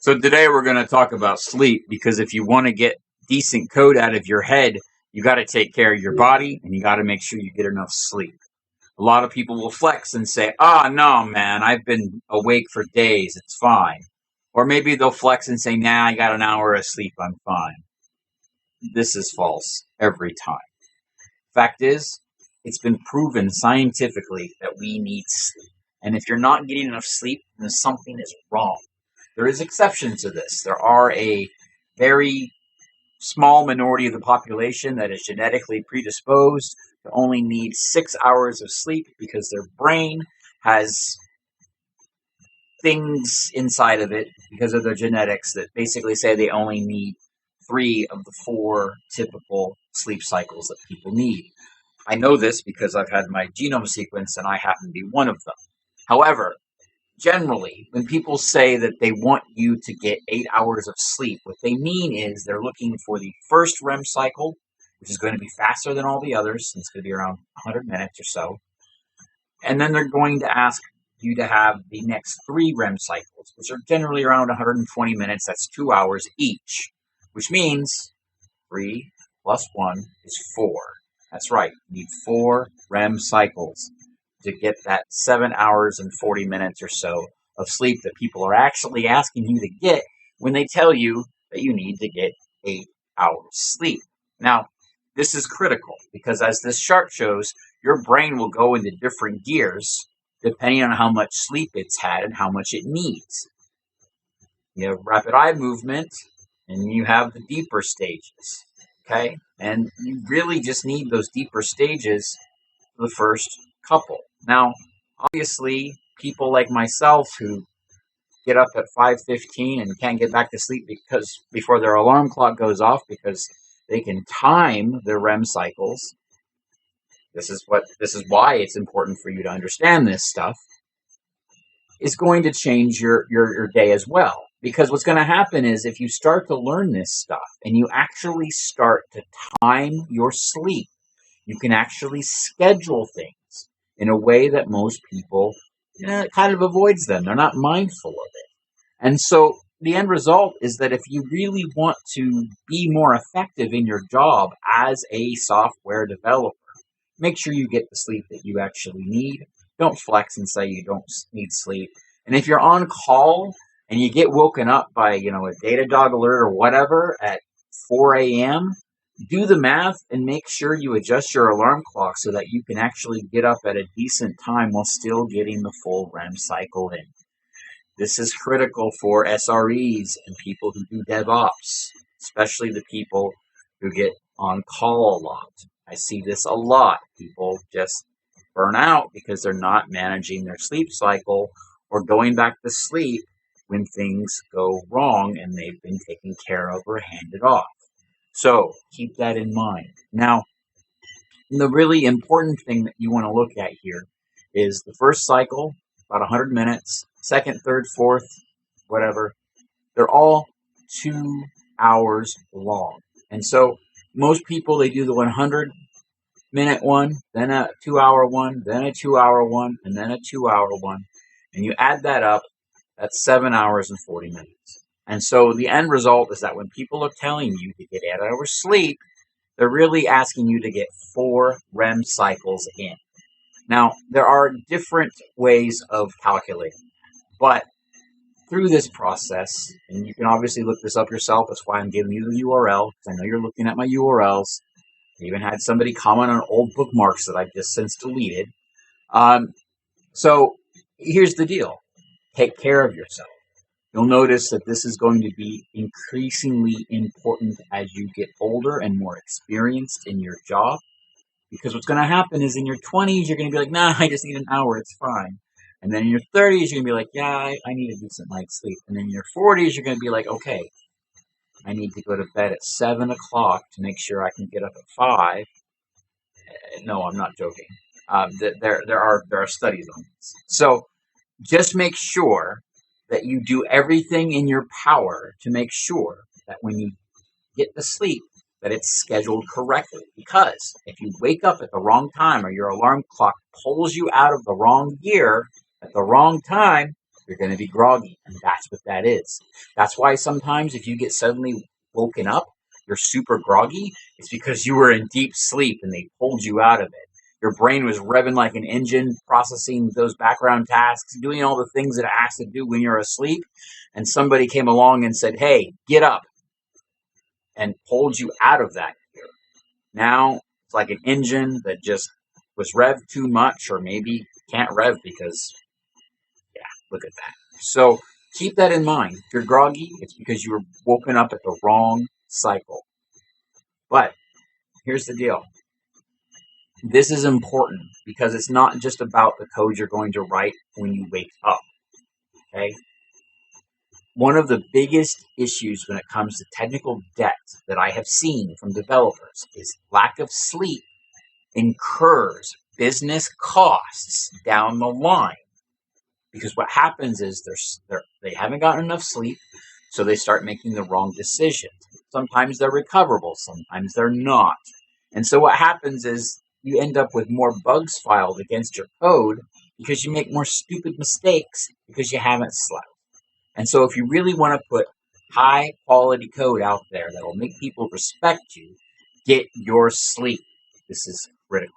So today we're going to talk about sleep because if you want to get decent code out of your head, you got to take care of your body and you got to make sure you get enough sleep. A lot of people will flex and say, no, man, I've been awake for days. It's fine." Or maybe they'll flex and say, "Nah, I got an hour of sleep. I'm fine." This is false every time. Fact is, it's been proven scientifically that we need sleep. And if you're not getting enough sleep, then something is wrong. There is exception to this. There are a very small minority of the population that is genetically predisposed to only need 6 hours of sleep because their brain has things inside of it because of their genetics that basically say they only need 3 of the 4 typical sleep cycles that people need. I know this because I've had my genome sequenced and I happen to be one of them. However, generally, when people say that they want you to get 8 hours of sleep, what they mean is they're looking for the first REM cycle, which is going to be faster than all the others. It's going to be around 100 minutes or so. And then they're going to ask you to have the next 3 REM cycles, which are generally around 120 minutes. That's 2 hours each, which means 3 plus 1 is 4. That's right. You need 4 REM cycles to get that 7 hours and 40 minutes or so of sleep that people are actually asking you to get when they tell you that you need to get 8 hours sleep. Now, this is critical because as this chart shows, your brain will go into different gears depending on how much sleep it's had and how much it needs. You have rapid eye movement and you have the deeper stages. Okay? And you really just need those deeper stages for the first couple. Now, obviously, people like myself who get up at 5:15 and can't get back to sleep because before their alarm clock goes off because they can time their REM cycles. This is why it's important for you to understand this stuff. Is going to change your day as well. Because what's going to happen is if you start to learn this stuff and you actually start to time your sleep, you can actually schedule things in a way that most people kind of avoids them. They're not mindful of it. And so the end result is that if you really want to be more effective in your job as a software developer, make sure you get the sleep that you actually need. Don't flex and say you don't need sleep. And if you're on call and you get woken up by, a Datadog alert or whatever at 4 a.m., do the math and make sure you adjust your alarm clock so that you can actually get up at a decent time while still getting the full REM cycle in. This is critical for SREs and people who do DevOps, especially the people who get on call a lot. I see this a lot. People just burn out because they're not managing their sleep cycle or going back to sleep when things go wrong and they've been taken care of or handed off. So keep that in mind. Now, the really important thing that you want to look at here is the first cycle, about 100 minutes, second, third, fourth, whatever. They're all 2 hours long. And so most people, they do the 100-minute one, then a 2-hour one, then a 2-hour one, and then a 2-hour one. And you add that up, that's 7 hours and 40 minutes. And so the end result is that when people are telling you to get 8 hours sleep, they're really asking you to get 4 REM cycles in. Now, there are different ways of calculating, but through this process, and you can obviously look this up yourself, that's why I'm giving you the URL, because I know you're looking at my URLs. I even had somebody comment on old bookmarks that I've just since deleted. So here's the deal. Take care of yourself. You'll notice that this is going to be increasingly important as you get older and more experienced in your job. Because what's going to happen is in your 20s, you're going to be like, nah, I just need an hour, it's fine. And then in your 30s, you're going to be like, yeah, I need a decent night's sleep. And then in your 40s, you're going to be like, okay, I need to go to bed at 7 o'clock to make sure I can get up at 5. No, I'm not joking. There are studies on this. So just make sure that you do everything in your power to make sure that when you get to sleep, that it's scheduled correctly. Because if you wake up at the wrong time or your alarm clock pulls you out of the wrong gear at the wrong time, You're going to be groggy, and that's what that is. That's why sometimes if you get suddenly woken up, you're super groggy. It's because you were in deep sleep and they pulled you out of it. Your brain was revving like an engine, processing those background tasks, doing all the things that it has to do when you're asleep. And somebody came along and said, hey, get up, and pulled you out of that gear. Now it's like an engine that just was revved too much, or maybe can't rev because, yeah, look at that. So keep that in mind. If you're groggy, it's because you were woken up at the wrong cycle. But here's the deal. This is important because it's not just about the code you're going to write when you wake up. Okay? One of the biggest issues when it comes to technical debt that I have seen from developers is lack of sleep incurs business costs down the line. Because what happens is they haven't gotten enough sleep, so they start making the wrong decisions. Sometimes they're recoverable, sometimes they're not. And so what happens is you end up with more bugs filed against your code because you make more stupid mistakes because you haven't slept. And so if you really want to put high quality code out there that will make people respect you, get your sleep. This is critical.